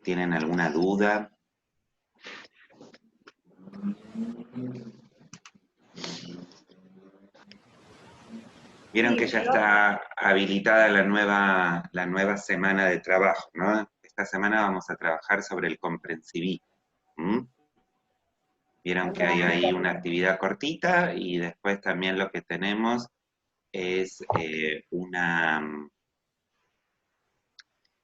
¿Tienen alguna duda? Vieron que Sí, ya está habilitada la nueva semana de trabajo, ¿no? Esta semana vamos a trabajar sobre el comprensivismo. ¿M? Vieron que hay ahí una actividad cortita y después también lo que tenemos es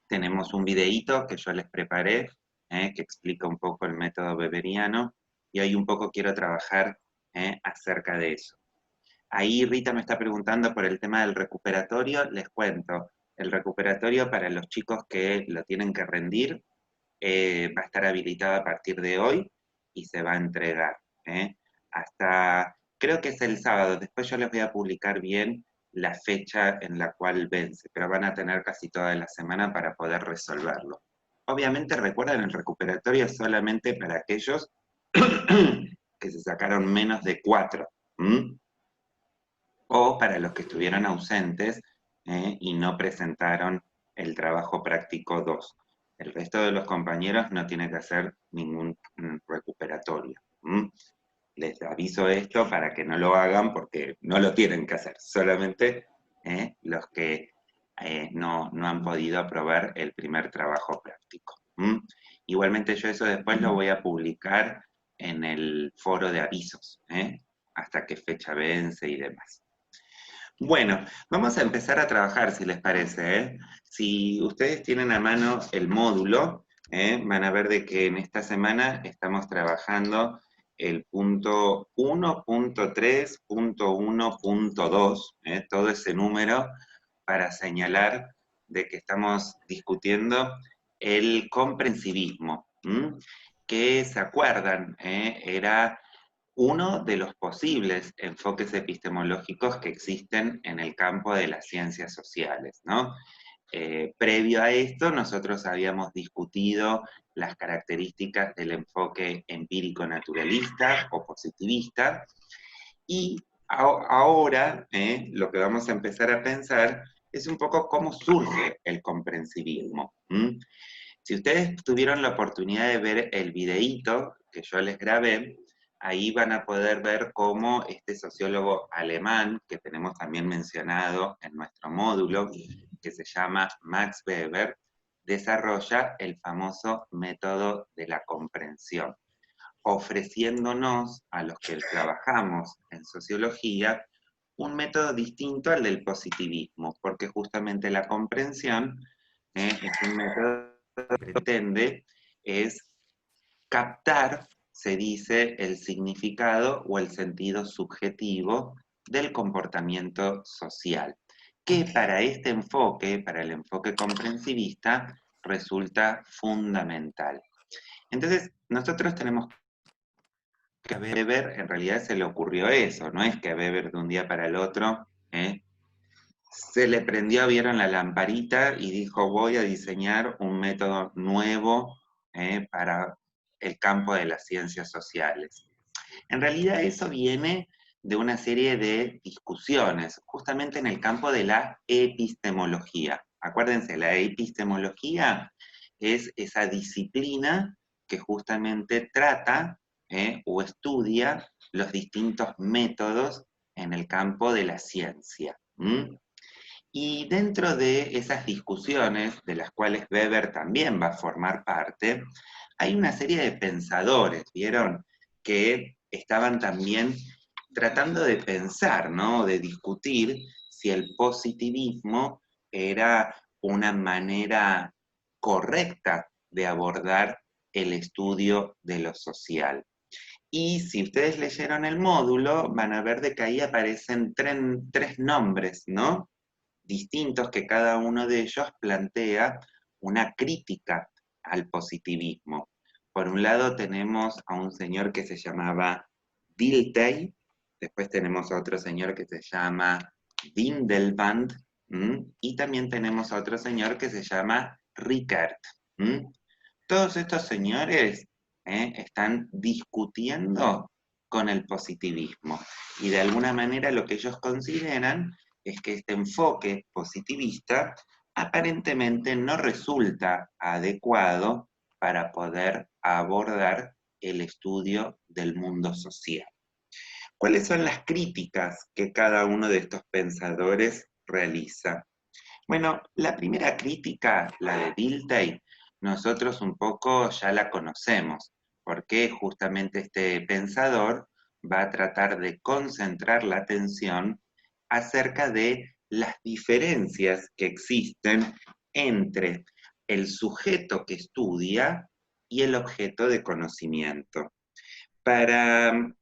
tenemos un videíto que yo les preparé, que explica un poco el método weberiano, y hoy un poco quiero trabajar acerca de eso. Ahí Rita me está preguntando por el tema del recuperatorio, les cuento, el recuperatorio para los chicos que lo tienen que rendir va a estar habilitado a partir de hoy y se va a entregar. Hasta, creo que es el sábado, después yo les voy a publicar bien la fecha en la cual vence, pero van a tener casi toda la semana para poder resolverlo. Obviamente recuerden, el recuperatorio es solamente para aquellos que se sacaron menos de 4, o para los que estuvieron ausentes y no presentaron el trabajo práctico 2. El resto de los compañeros no tiene que hacer ningún recuperatorio. Les aviso esto para que no lo hagan porque no lo tienen que hacer, solamente los que no han podido aprobar el primer trabajo práctico. Igualmente yo eso después lo voy a publicar en el foro de avisos, hasta qué fecha vence y demás. Bueno, vamos a empezar a trabajar, si les parece. Si ustedes tienen a mano el módulo, van a ver de que en esta semana estamos trabajando el punto 1.3.1.2, todo ese número para señalar de que estamos discutiendo el comprensivismo, que se acuerdan, era uno de los posibles enfoques epistemológicos que existen en el campo de las ciencias sociales, ¿no? Previo a esto, nosotros habíamos discutido las características del enfoque empírico-naturalista o positivista, y ahora lo que vamos a empezar a pensar es un poco cómo surge el comprensivismo. Si ustedes tuvieron la oportunidad de ver el videíto que yo les grabé, ahí van a poder ver cómo este sociólogo alemán, que tenemos también mencionado en nuestro módulo, que se llama Max Weber, desarrolla el famoso método de la comprensión, ofreciéndonos a los que trabajamos en sociología un método distinto al del positivismo, porque justamente la comprensión es un método que pretende es captar, se dice, el significado o el sentido subjetivo del comportamiento social, que para este enfoque, para el enfoque comprensivista, resulta fundamental. Entonces, nosotros tenemos que a Weber en realidad se le ocurrió eso, no es que a Weber de un día para el otro se le prendió, vieron la lamparita y dijo voy a diseñar un método nuevo para el campo de las ciencias sociales. En realidad eso viene de una serie de discusiones, justamente en el campo de la epistemología. Acuérdense, la epistemología es esa disciplina que justamente trata o estudia los distintos métodos en el campo de la ciencia. Y dentro de esas discusiones, de las cuales Weber también va a formar parte, hay una serie de pensadores, ¿vieron? Que estaban también tratando de pensar, ¿no? De discutir si el positivismo era una manera correcta de abordar el estudio de lo social. Y si ustedes leyeron el módulo, van a ver de que ahí aparecen tres nombres, ¿no? Distintos, que cada uno de ellos plantea una crítica al positivismo. Por un lado tenemos a un señor que se llamaba Dilthey, después tenemos a otro señor que se llama Windelband, y también tenemos a otro señor que se llama Rickert. Todos estos señores están discutiendo con el positivismo, y de alguna manera lo que ellos consideran es que este enfoque positivista aparentemente no resulta adecuado para poder abordar el estudio del mundo social. ¿Cuáles son las críticas que cada uno de estos pensadores realiza? Bueno, la primera crítica, la de Dilthey, nosotros un poco ya la conocemos, porque justamente este pensador va a tratar de concentrar la atención acerca de las diferencias que existen entre el sujeto que estudia y el objeto de conocimiento. Para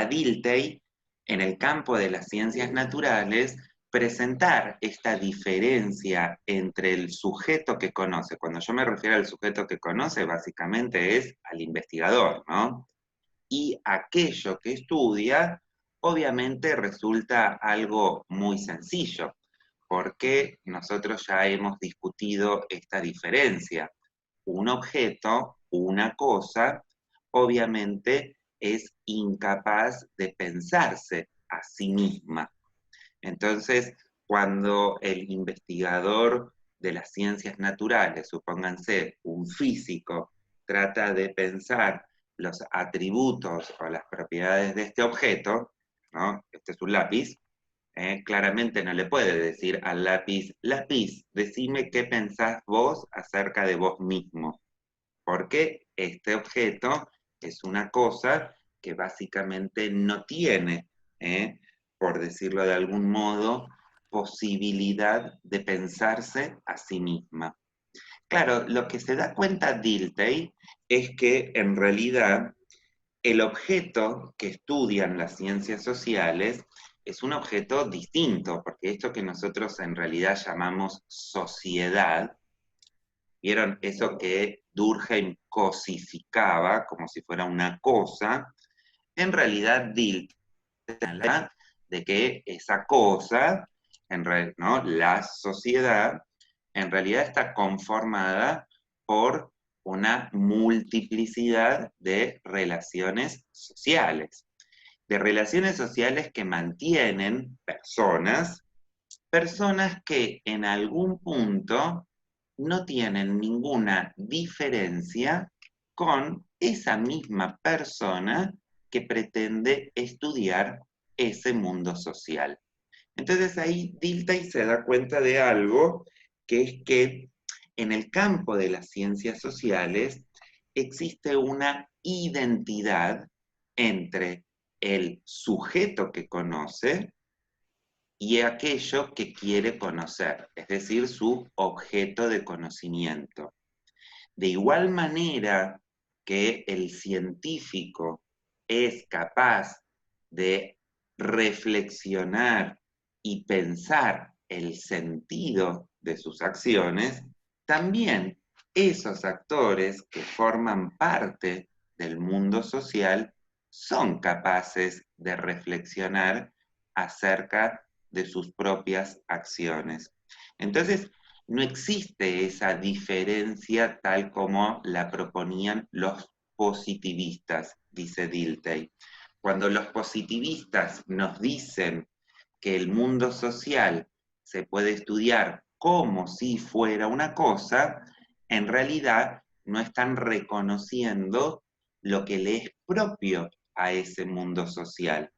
Dilthey, en el campo de las ciencias naturales, presentar esta diferencia entre el sujeto que conoce, cuando yo me refiero al sujeto que conoce, básicamente es al investigador, ¿no? Y aquello que estudia, obviamente resulta algo muy sencillo, porque nosotros ya hemos discutido esta diferencia. Un objeto, una cosa, obviamente es incapaz de pensarse a sí misma. Entonces, cuando el investigador de las ciencias naturales, supónganse un físico, trata de pensar los atributos o las propiedades de este objeto, ¿no? Este es un lápiz, claramente no le puede decir al lápiz, lápiz, decime qué pensás vos acerca de vos mismo, porque este objeto es una cosa que básicamente no tiene, por decirlo de algún modo, posibilidad de pensarse a sí misma. Claro, lo que se da cuenta Dilthey es que en realidad el objeto que estudian las ciencias sociales es un objeto distinto, porque esto que nosotros en realidad llamamos sociedad, ¿vieron eso que Durkheim cosificaba como si fuera una cosa? En realidad Dilthey habla de que esa cosa, ¿no? La sociedad, en realidad está conformada por una multiplicidad de relaciones sociales. De relaciones sociales que mantienen personas que en algún punto no tienen ninguna diferencia con esa misma persona que pretende estudiar ese mundo social. Entonces ahí Dilthey se da cuenta de algo, que es que en el campo de las ciencias sociales existe una identidad entre el sujeto que conoce y aquello que quiere conocer, es decir, su objeto de conocimiento. De igual manera que el científico es capaz de reflexionar y pensar el sentido de sus acciones, también esos actores que forman parte del mundo social son capaces de reflexionar acerca de sus propias acciones. Entonces, no existe esa diferencia tal como la proponían los positivistas, dice Dilthey. Cuando los positivistas nos dicen que el mundo social se puede estudiar como si fuera una cosa, en realidad no están reconociendo lo que le es propio a ese mundo social.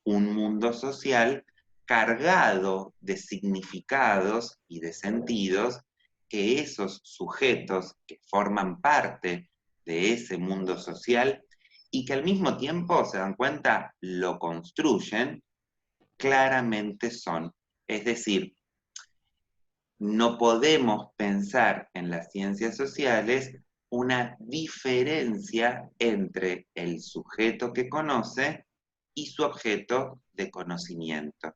Un mundo social cargado de significados y de sentidos que esos sujetos que forman parte de ese mundo social y que al mismo tiempo se dan cuenta lo construyen, claramente son. Es decir, no podemos pensar en las ciencias sociales una diferencia entre el sujeto que conoce y su objeto de conocimiento.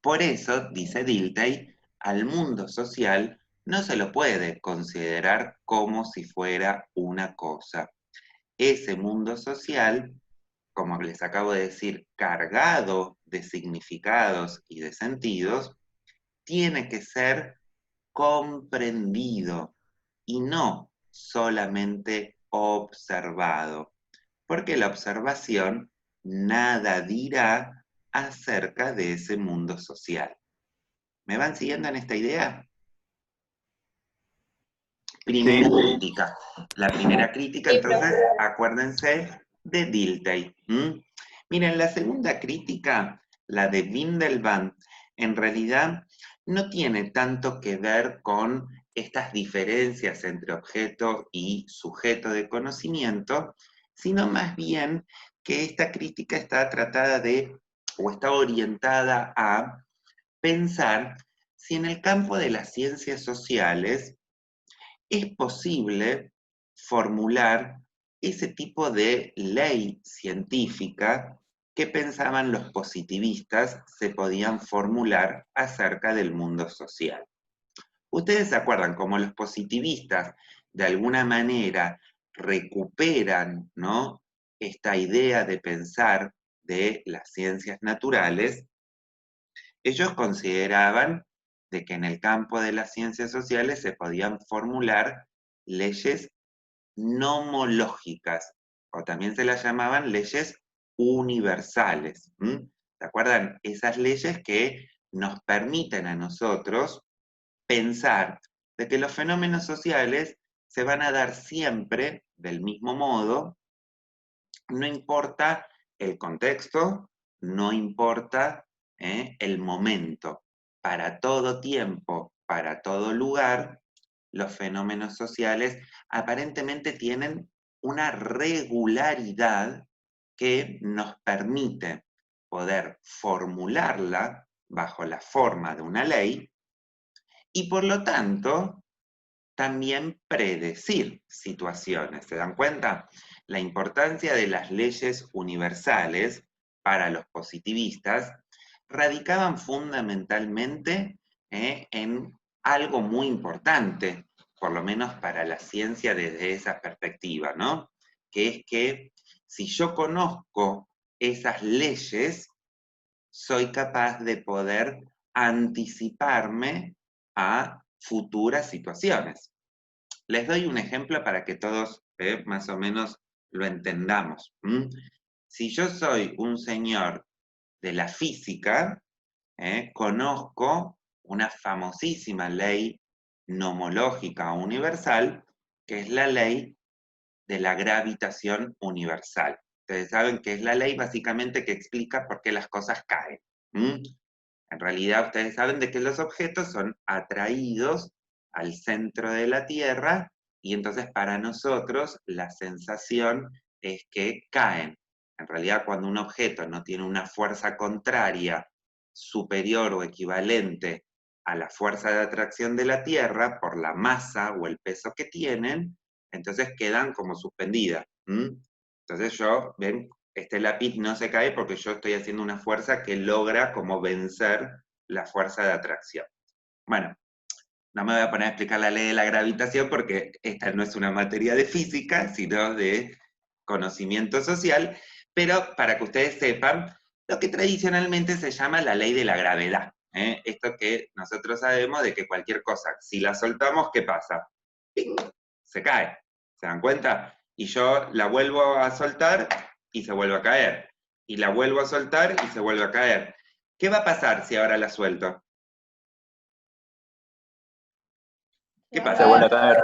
Por eso, dice Dilthey, al mundo social no se lo puede considerar como si fuera una cosa. Ese mundo social, como les acabo de decir, cargado de significados y de sentidos, tiene que ser comprendido y no solamente observado, porque la observación nada dirá acerca de ese mundo social. ¿Me van siguiendo en esta idea? primera crítica. La primera crítica, Sí, entonces, acuérdense de Dilthey. Miren, la segunda crítica, la de Windelband, en realidad no tiene tanto que ver con estas diferencias entre objeto y sujeto de conocimiento, sino más bien que esta crítica está tratada de, o está orientada a pensar si en el campo de las ciencias sociales es posible formular ese tipo de ley científica que pensaban los positivistas se podían formular acerca del mundo social. Ustedes se acuerdan cómo los positivistas de alguna manera recuperan, ¿no?, esta idea de pensar de las ciencias naturales. Ellos consideraban de que en el campo de las ciencias sociales se podían formular leyes nomológicas, o también se las llamaban leyes universales. ¿Se acuerdan? Esas leyes que nos permiten a nosotros pensar de que los fenómenos sociales se van a dar siempre del mismo modo, no importa el contexto, no importa el momento. Para todo tiempo, para todo lugar, los fenómenos sociales aparentemente tienen una regularidad que nos permite poder formularla bajo la forma de una ley y por lo tanto también predecir situaciones. ¿Se dan cuenta? La importancia de las leyes universales para los positivistas radicaban fundamentalmente en algo muy importante, por lo menos para la ciencia desde esa perspectiva, ¿no? Que es que si yo conozco esas leyes, soy capaz de poder anticiparme a futuras situaciones. Les doy un ejemplo para que todos más o menos lo entendamos. Si yo soy un señor de la física, conozco una famosísima ley nomológica universal, que es la ley de la gravitación universal. Ustedes saben que es la ley básicamente que explica por qué las cosas caen. En realidad ustedes saben de que los objetos son atraídos al centro de la Tierra y entonces para nosotros la sensación es que caen. En realidad cuando un objeto no tiene una fuerza contraria superior o equivalente a la fuerza de atracción de la Tierra por la masa o el peso que tienen, entonces quedan como suspendidas. Entonces ven, este lápiz no se cae porque yo estoy haciendo una fuerza que logra como vencer la fuerza de atracción. Bueno, no me voy a poner a explicar la ley de la gravitación porque esta no es una materia de física, sino de conocimiento social, pero para que ustedes sepan, lo que tradicionalmente se llama la ley de la gravedad. Esto que nosotros sabemos de que cualquier cosa, si la soltamos, ¿qué pasa? ¡Ping! Se cae. ¿Se dan cuenta? Y yo la vuelvo a soltar y se vuelve a caer. Y la vuelvo a soltar y se vuelve a caer. ¿Qué va a pasar si ahora la suelto? ¿Qué se Se pasa? vuelve a va. caer.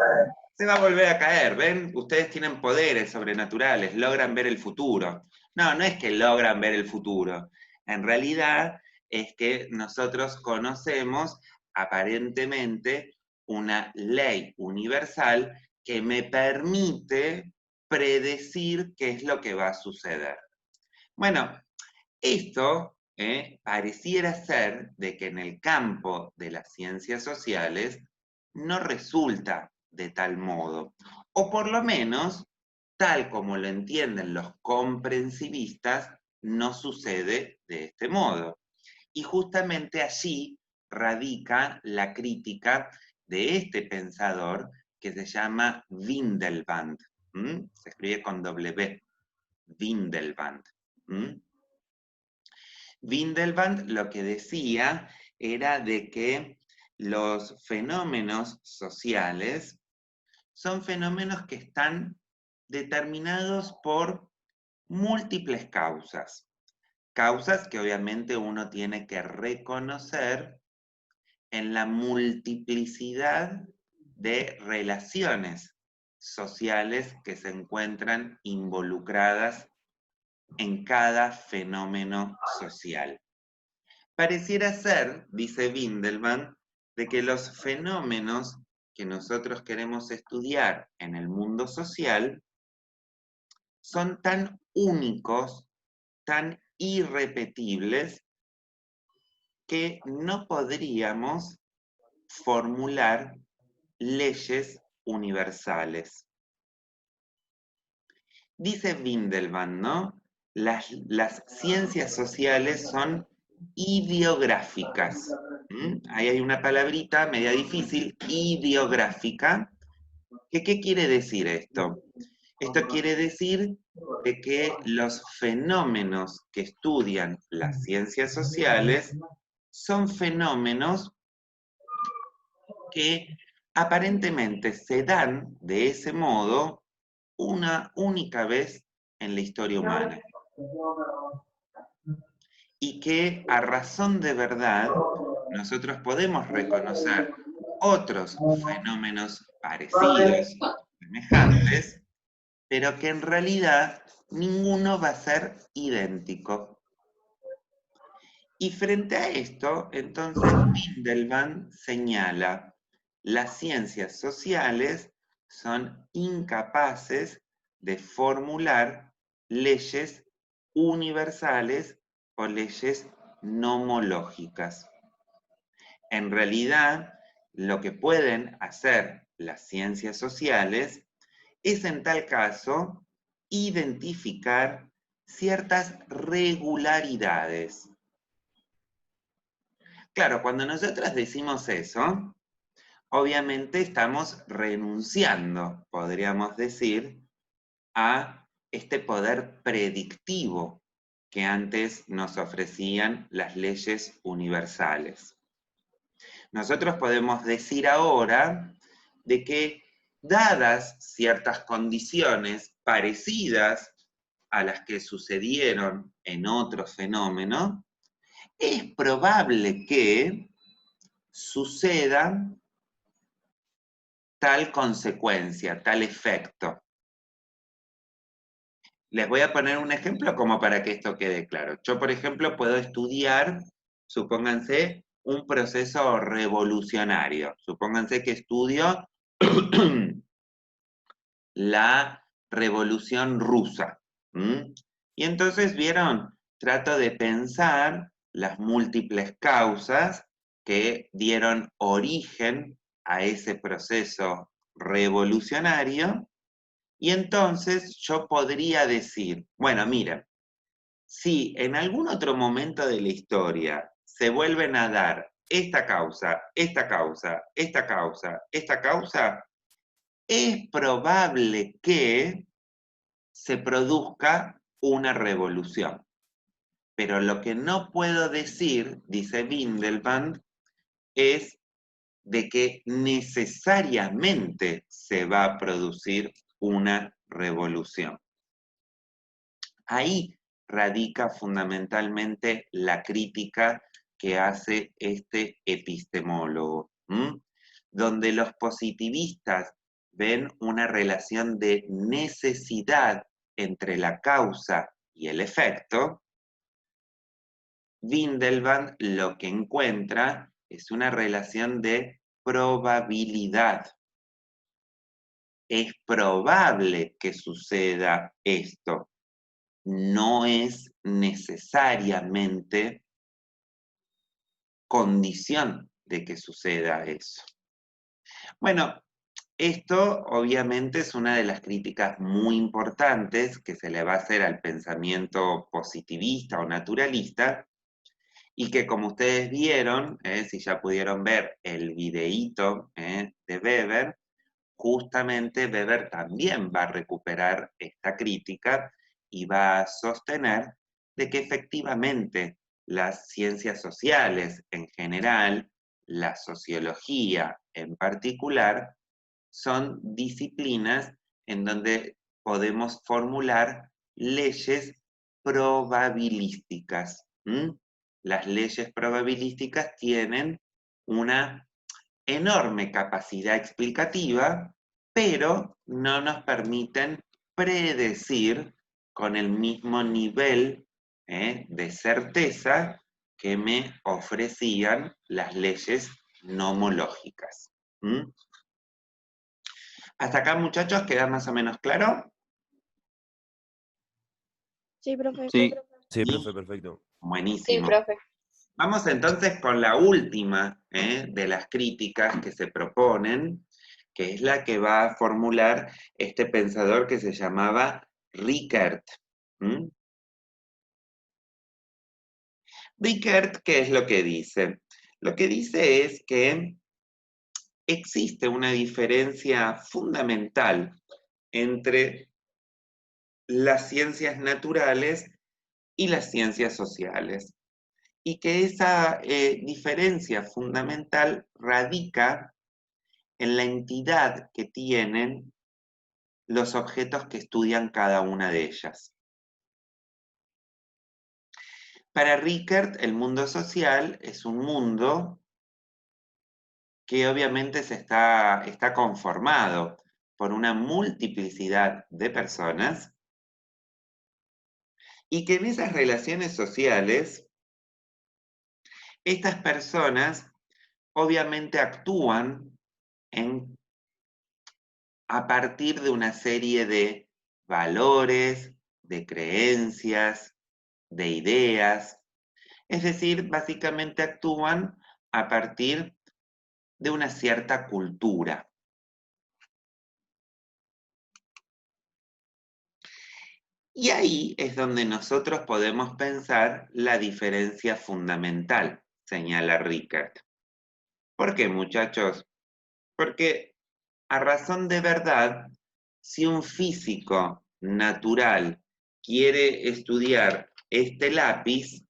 Se va a volver a caer, ¿ven? Ustedes tienen poderes sobrenaturales, logran ver el futuro. No, no es que logran ver el futuro. En realidad es que nosotros conocemos aparentemente una ley universal que me permite predecir qué es lo que va a suceder. Bueno, esto pareciera ser de que en el campo de las ciencias sociales no resulta de tal modo, o por lo menos, tal como lo entienden los comprensivistas, no sucede de este modo. Y justamente allí radica la crítica de este pensador que se llama Windelband. Se escribe con W, Windelband. Windelband lo que decía era de que los fenómenos sociales son fenómenos que están determinados por múltiples causas. Causas que obviamente uno tiene que reconocer en la multiplicidad de relaciones sociales que se encuentran involucradas en cada fenómeno social. Pareciera ser, dice Windelband, de que los fenómenos que nosotros queremos estudiar en el mundo social son tan únicos, tan irrepetibles, que no podríamos formular leyes universales. Dice Windelband, ¿no? Las ciencias sociales son ideográficas. Ahí hay una palabrita media difícil, ideográfica. ¿Qué quiere decir esto? Esto quiere decir de que los fenómenos que estudian las ciencias sociales son fenómenos que aparentemente se dan de ese modo una única vez en la historia humana. Y que a razón de verdad nosotros podemos reconocer otros fenómenos parecidos, semejantes, pero que en realidad ninguno va a ser idéntico. Y frente a esto, entonces Windelband señala, las ciencias sociales son incapaces de formular leyes universales o leyes nomológicas. En realidad, lo que pueden hacer las ciencias sociales es, en tal caso, identificar ciertas regularidades. Claro, cuando nosotros decimos eso, obviamente estamos renunciando, podríamos decir, a este poder predictivo que antes nos ofrecían las leyes universales. Nosotros podemos decir ahora de que, dadas ciertas condiciones parecidas a las que sucedieron en otro fenómeno, es probable que suceda tal consecuencia, tal efecto. Les voy a poner un ejemplo como para que esto quede claro. Yo, por ejemplo, puedo estudiar, supónganse, un proceso revolucionario. Supónganse que estudio la Revolución Rusa. Y entonces, ¿vieron? Trato de pensar las múltiples causas que dieron origen a ese proceso revolucionario, y entonces yo podría decir, bueno, miren, si en algún otro momento de la historia se vuelven a dar esta causa, esta causa, esta causa, esta causa, es probable que se produzca una revolución. Pero lo que no puedo decir, dice Windelband, es de que necesariamente se va a producir una revolución. Ahí radica fundamentalmente la crítica que hace este epistemólogo, donde los positivistas ven una relación de necesidad entre la causa y el efecto. Windelband lo que encuentra es una relación de probabilidad. Es probable que suceda esto. No es necesariamente condición de que suceda eso. Bueno, esto obviamente es una de las críticas muy importantes que se le va a hacer al pensamiento positivista o naturalista, y que, como ustedes vieron, si ya pudieron ver el videíto de Weber, justamente Weber también va a recuperar esta crítica y va a sostener de que efectivamente las ciencias sociales en general, la sociología en particular, son disciplinas en donde podemos formular leyes probabilísticas. Las leyes probabilísticas tienen una enorme capacidad explicativa, pero no nos permiten predecir con el mismo nivel de certeza que me ofrecían las leyes nomológicas. ¿Mm? ¿Hasta acá, muchachos, queda más o menos claro? Sí, profe. Sí, sí, Sí. profe, perfecto. Sí, Buenísimo. profe. Vamos entonces con la última de las críticas que se proponen, que es la que va a formular este pensador que se llamaba Rickert. ¿Mm? Rickert, ¿qué es lo que dice? Lo que dice es que existe una diferencia fundamental entre las ciencias naturales y las ciencias sociales, y que esa diferencia fundamental radica en la entidad que tienen los objetos que estudian cada una de ellas. Para Rickert, el mundo social es un mundo que obviamente está conformado por una multiplicidad de personas y que en esas relaciones sociales, estas personas obviamente actúan a partir de una serie de valores, de creencias, de ideas, es decir, básicamente actúan a partir de una cierta cultura. Y ahí es donde nosotros podemos pensar la diferencia fundamental, señala Rickert. ¿Por qué, muchachos? Porque a razón de verdad, si un físico natural quiere estudiar este lápiz,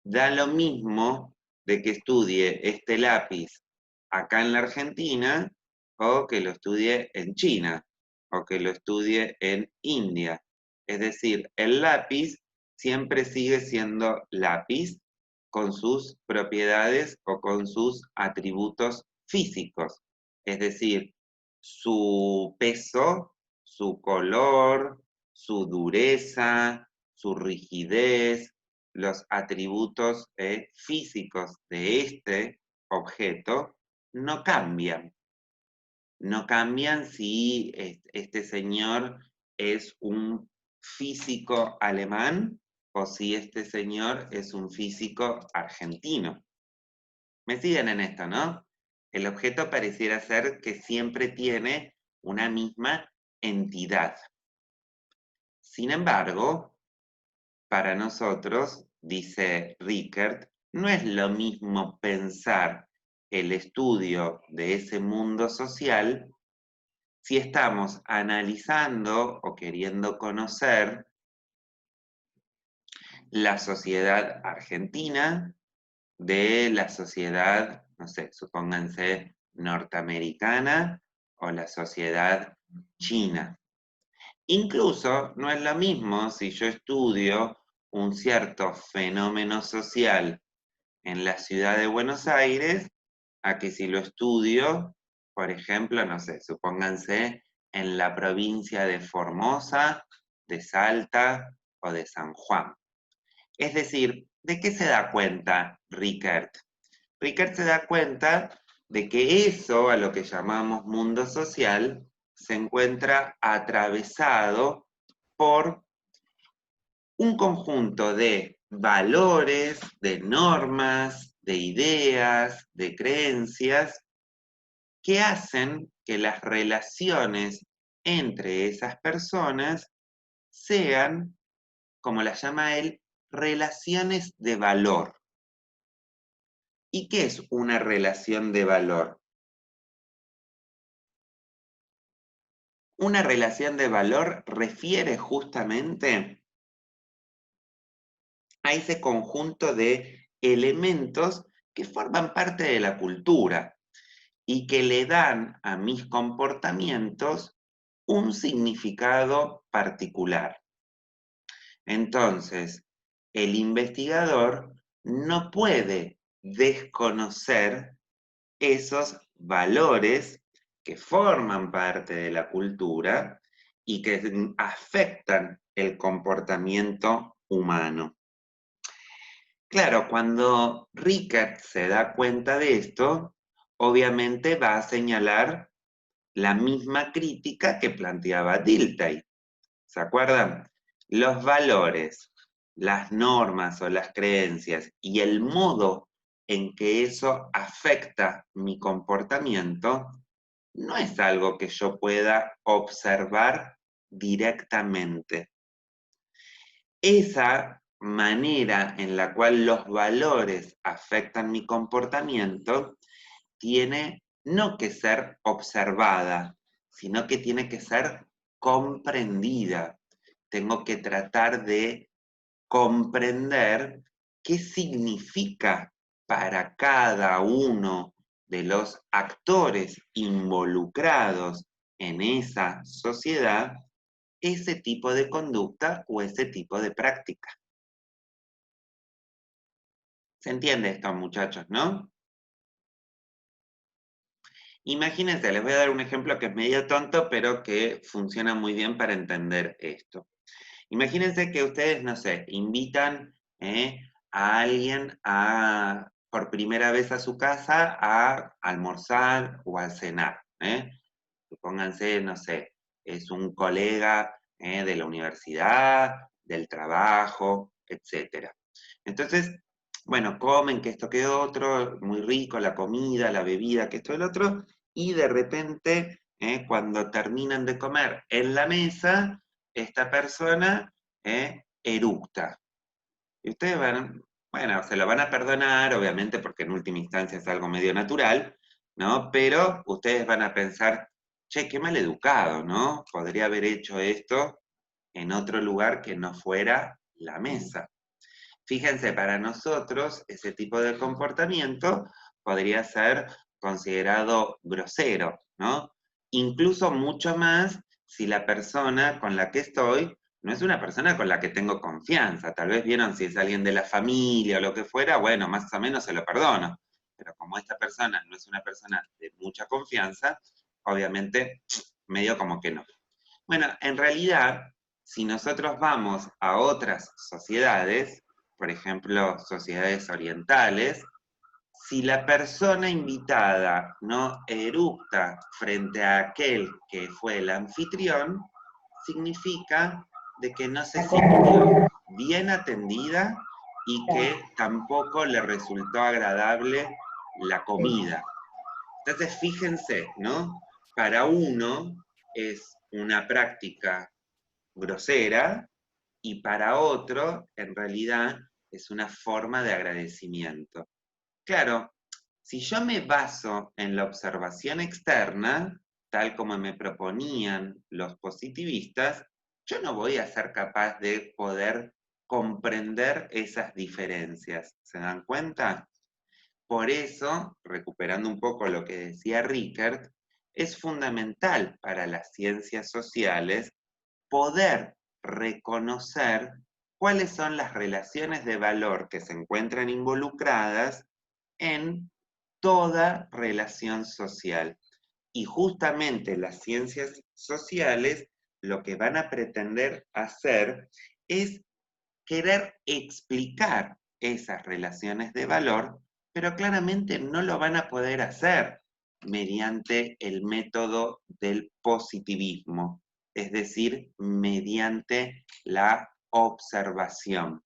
da lo mismo de que estudie este lápiz acá en la Argentina o que lo estudie en China o que lo estudie en India. Es decir, el lápiz siempre sigue siendo lápiz con sus propiedades o con sus atributos físicos. Es decir, su peso, su color, su dureza, su rigidez, los atributos físicos de este objeto no cambian. No cambian si este señor es un físico alemán o si este señor es un físico argentino. ¿Me siguen en esto, no? El objeto pareciera ser que siempre tiene una misma entidad. Sin embargo, para nosotros, dice Rickert, no es lo mismo pensar el estudio de ese mundo social si estamos analizando o queriendo conocer la sociedad argentina de la sociedad, no sé, supónganse norteamericana o la sociedad china. Incluso no es lo mismo si yo estudio un cierto fenómeno social en la ciudad de Buenos Aires a que si lo estudio, por ejemplo, no sé, supónganse en la provincia de Formosa, de Salta o de San Juan. Es decir, ¿de qué se da cuenta Rickert? Rickert se da cuenta de que eso, a lo que llamamos mundo social, se encuentra atravesado por un conjunto de valores, de normas, de ideas, de creencias, que hacen que las relaciones entre esas personas sean, como las llama él, relaciones de valor. ¿Y qué es una relación de valor? Una relación de valor refiere justamente a ese conjunto de elementos que forman parte de la cultura y que le dan a mis comportamientos un significado particular. Entonces, el investigador no puede desconocer esos valores que forman parte de la cultura y que afectan el comportamiento humano. Claro, cuando Rickert se da cuenta de esto, obviamente va a señalar la misma crítica que planteaba Dilthey. ¿Se acuerdan? Los valores, las normas o las creencias y el modo en que eso afecta mi comportamiento no es algo que yo pueda observar directamente. Esa manera en la cual los valores afectan mi comportamiento tiene no que ser observada, sino que tiene que ser comprendida. Tengo que tratar de comprender qué significa para cada uno de los actores involucrados en esa sociedad ese tipo de conducta o ese tipo de práctica. ¿Se entiende esto, muchachos, no? Imagínense, les voy a dar un ejemplo que es medio tonto, pero que funciona muy bien para entender esto. Imagínense que ustedes, no sé, invitan a alguien por primera vez a su casa a almorzar o a cenar. Pónganse, no sé, es un colega de la universidad, del trabajo, etc. Entonces, bueno, comen que esto que otro, muy rico, la comida, la bebida, que esto el otro, y de repente, cuando terminan de comer en la mesa, esta persona eructa. Y ustedes van, bueno, se lo van a perdonar, obviamente, porque en última instancia es algo medio natural, ¿no? Pero ustedes van a pensar, che, qué mal educado, ¿no? Podría haber hecho esto en otro lugar que no fuera la mesa. Fíjense, para nosotros ese tipo de comportamiento podría ser considerado grosero, ¿no? Incluso mucho más si la persona con la que estoy no es una persona con la que tengo confianza. Tal vez vieron si es alguien de la familia o lo que fuera, bueno, más o menos se lo perdono. Pero como esta persona no es una persona de mucha confianza, obviamente medio como que no. Bueno, en realidad, si nosotros vamos a otras sociedades, por ejemplo, sociedades orientales, si la persona invitada no eructa frente a aquel que fue el anfitrión, significa de que no se sintió bien atendida y que tampoco le resultó agradable la comida. Entonces, fíjense, ¿no? Para uno es una práctica grosera y para otro, en realidad, es una forma de agradecimiento. Claro, si yo me baso en la observación externa, tal como me proponían los positivistas, yo no voy a ser capaz de poder comprender esas diferencias. ¿Se dan cuenta? Por eso, recuperando un poco lo que decía Rickert, es fundamental para las ciencias sociales poder reconocer cuáles son las relaciones de valor que se encuentran involucradas en toda relación social. Y justamente las ciencias sociales lo que van a pretender hacer es querer explicar esas relaciones de valor, pero claramente no lo van a poder hacer mediante el método del positivismo, es decir, mediante la observación.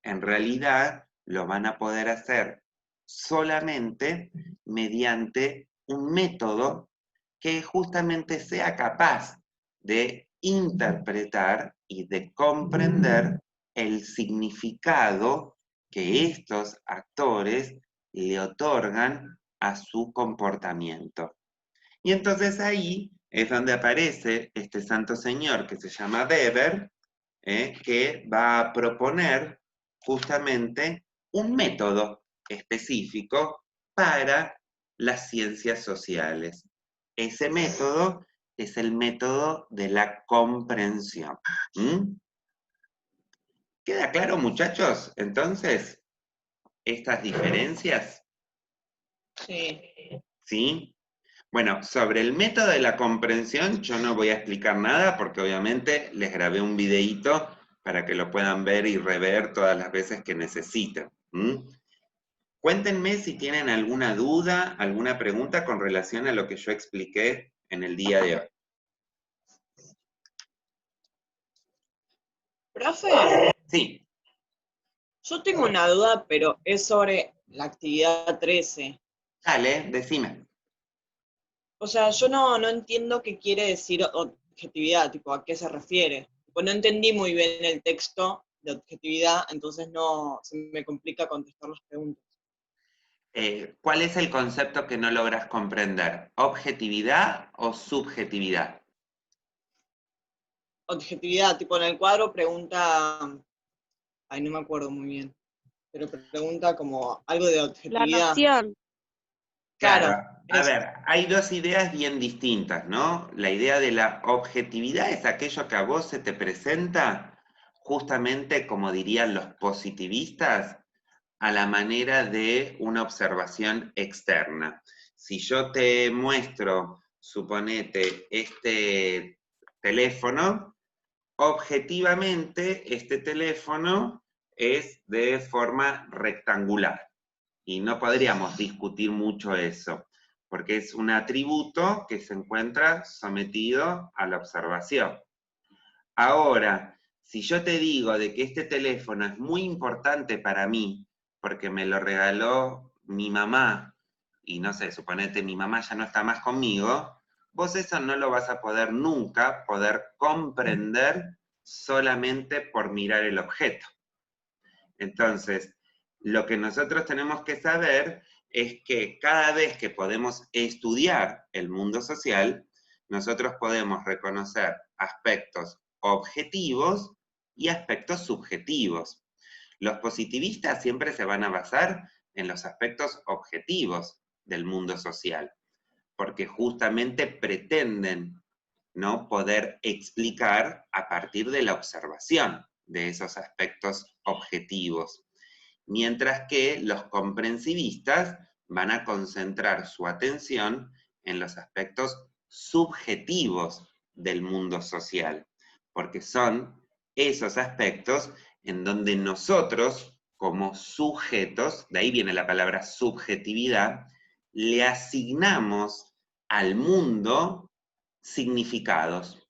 En realidad lo van a poder hacer solamente mediante un método que justamente sea capaz de interpretar y de comprender el significado que estos actores le otorgan a su comportamiento. Y entonces ahí es donde aparece este santo señor que se llama Weber, que va a proponer justamente un método específico para las ciencias sociales. Ese método es el método de la comprensión. ¿Mm? ¿Queda claro, muchachos? Entonces, estas diferencias. Sí. ¿sí? Bueno, sobre el método de la comprensión yo no voy a explicar nada porque obviamente les grabé un videíto para que lo puedan ver y rever todas las veces que necesiten. Cuéntenme si tienen alguna duda, alguna pregunta con relación a lo que yo expliqué en el día de hoy. Profe, Sí, yo tengo una duda, pero es sobre la actividad 13. dale, decime. O sea, yo no entiendo qué quiere decir objetividad, tipo, a qué se refiere. Pues no entendí muy bien el texto de objetividad, entonces no se me complica contestar las preguntas. ¿Cuál es el concepto que no logras comprender? ¿Objetividad o subjetividad? Objetividad, tipo, en el cuadro pregunta, ay, no me acuerdo muy bien, pero pregunta como algo de La objetividad. noción. Claro, Claro, a eso. ver, hay dos ideas bien distintas, ¿no? La idea de la objetividad es aquello que a vos se te presenta, justamente como dirían los positivistas, a la manera de una observación externa. Si yo te muestro, suponete, este teléfono, objetivamente este teléfono es de forma rectangular. Y no podríamos discutir mucho eso, porque es un atributo que se encuentra sometido a la observación. Ahora, si yo te digo de que este teléfono es muy importante para mí, porque me lo regaló mi mamá, y no sé, suponete mi mamá ya no está más conmigo, vos eso no lo vas a poder nunca poder comprender solamente por mirar el objeto. Entonces, lo que nosotros tenemos que saber es que cada vez que podemos estudiar el mundo social, nosotros podemos reconocer aspectos objetivos y aspectos subjetivos. Los positivistas siempre se van a basar en los aspectos objetivos del mundo social, porque justamente pretenden, ¿no?, poder explicar a partir de la observación de esos aspectos objetivos, mientras que los comprensivistas van a concentrar su atención en los aspectos subjetivos del mundo social, porque son esos aspectos en donde nosotros, como sujetos, de ahí viene la palabra subjetividad, le asignamos al mundo significados.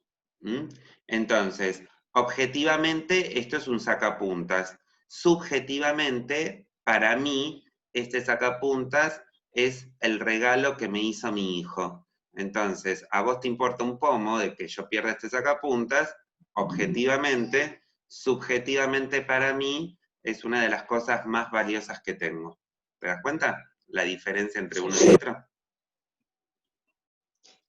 Entonces, objetivamente, esto es un sacapuntas. Subjetivamente, para mí, este sacapuntas es el regalo que me hizo mi hijo. Entonces, a vos te importa un pomo de que yo pierda este sacapuntas, objetivamente, subjetivamente para mí, es una de las cosas más valiosas que tengo. ¿Te das cuenta? La diferencia entre uno y otro.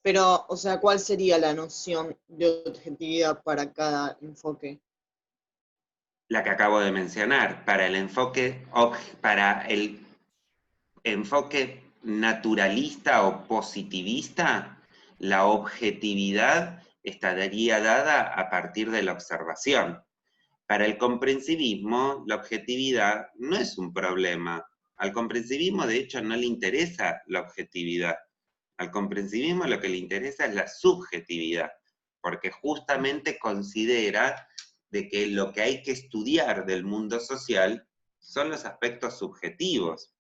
Pero, o sea, ¿cuál sería la noción de objetividad para cada enfoque? La que acabo de mencionar, para el enfoque naturalista o positivista, la objetividad estaría dada a partir de la observación. Para el comprensivismo, la objetividad no es un problema. Al comprensivismo, de hecho, no le interesa la objetividad. Al comprensivismo lo que le interesa es la subjetividad, porque justamente considera de que lo que hay que estudiar del mundo social son los aspectos subjetivos.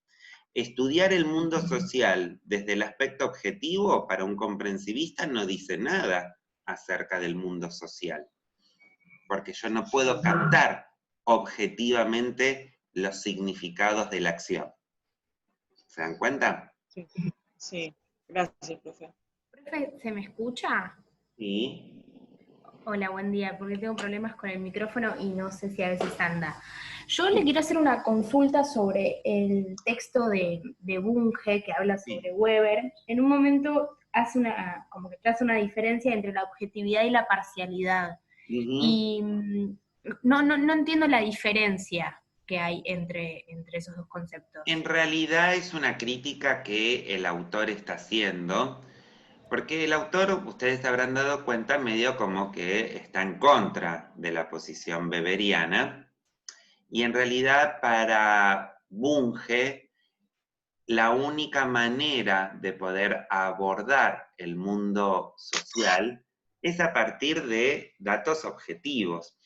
Estudiar el mundo social desde el aspecto objetivo para un comprensivista no dice nada acerca del mundo social, porque yo no puedo captar objetivamente los significados de la acción. ¿Se dan cuenta? Sí, sí. Gracias, profe. Profe, ¿se me escucha? Sí. Hola, buen día, porque tengo problemas con el micrófono y no sé si a veces anda. Yo le quiero hacer una consulta sobre el texto de Bunge que habla sobre Weber. En un momento hace como que traza una diferencia entre la objetividad y la parcialidad. Y no entiendo la diferencia que hay entre esos dos conceptos. En realidad es una crítica que el autor está haciendo, porque el autor, ustedes se habrán dado cuenta, medio como que está en contra de la posición weberiana, y en realidad para Bunge, la única manera de poder abordar el mundo social es a partir de datos objetivos.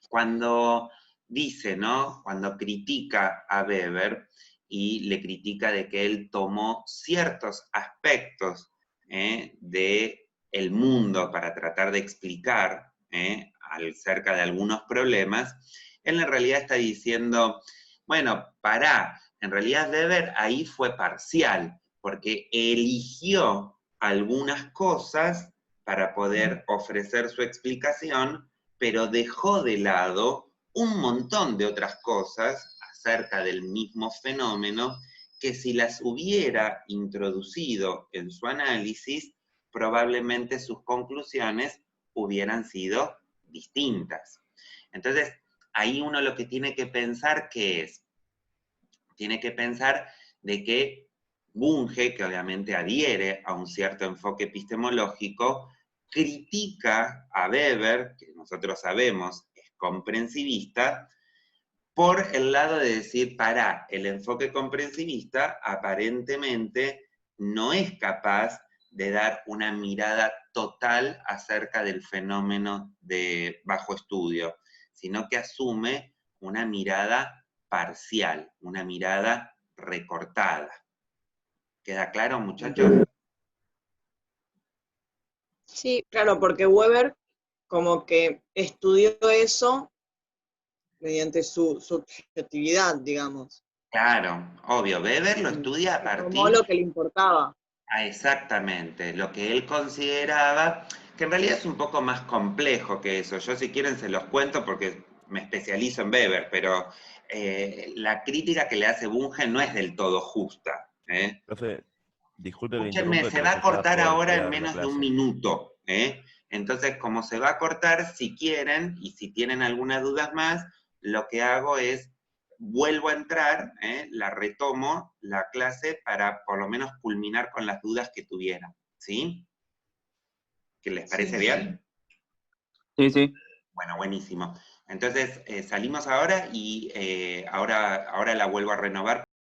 Cuando dice, ¿no? Cuando critica a Weber y le critica de que él tomó ciertos aspectos del mundo para tratar de explicar acerca de algunos problemas, él en realidad está diciendo, bueno, pará, en realidad Weber ahí fue parcial, porque eligió algunas cosas para poder ofrecer su explicación, pero dejó de lado un montón de otras cosas acerca del mismo fenómeno que si las hubiera introducido en su análisis, probablemente sus conclusiones hubieran sido distintas. Entonces, ahí uno lo que tiene que pensar que es, tiene que pensar de que Bunge, que obviamente adhiere a un cierto enfoque epistemológico, critica a Weber, que nosotros sabemos es comprensivista, por el lado de decir, el enfoque comprensivista aparentemente no es capaz de dar una mirada total acerca del fenómeno de bajo estudio, sino que asume una mirada parcial, una mirada recortada. ¿Queda claro, muchachos? Sí, claro, porque Weber como que estudió eso mediante su subjetividad, digamos. Claro, obvio. Weber lo estudia a Tomó partir... lo que le importaba. Exactamente, lo que él consideraba, que en realidad es un poco más complejo que eso. Yo si quieren se los cuento porque me especializo en Weber, pero la crítica que le hace Bunge no es del todo justa. Profe, disculpe que Escúchenme, interrumpe, se pero va ya a está cortar por ahora en crear la menos de un clase. minuto. Entonces, como se va a cortar, si quieren, y si tienen algunas dudas más, lo que hago es, vuelvo a entrar, la retomo, la clase, para por lo menos culminar con las dudas que tuvieran. ¿Sí? ¿Que les parece bien? Sí, sí. Bueno, buenísimo. Entonces, salimos ahora y ahora la vuelvo a renovar.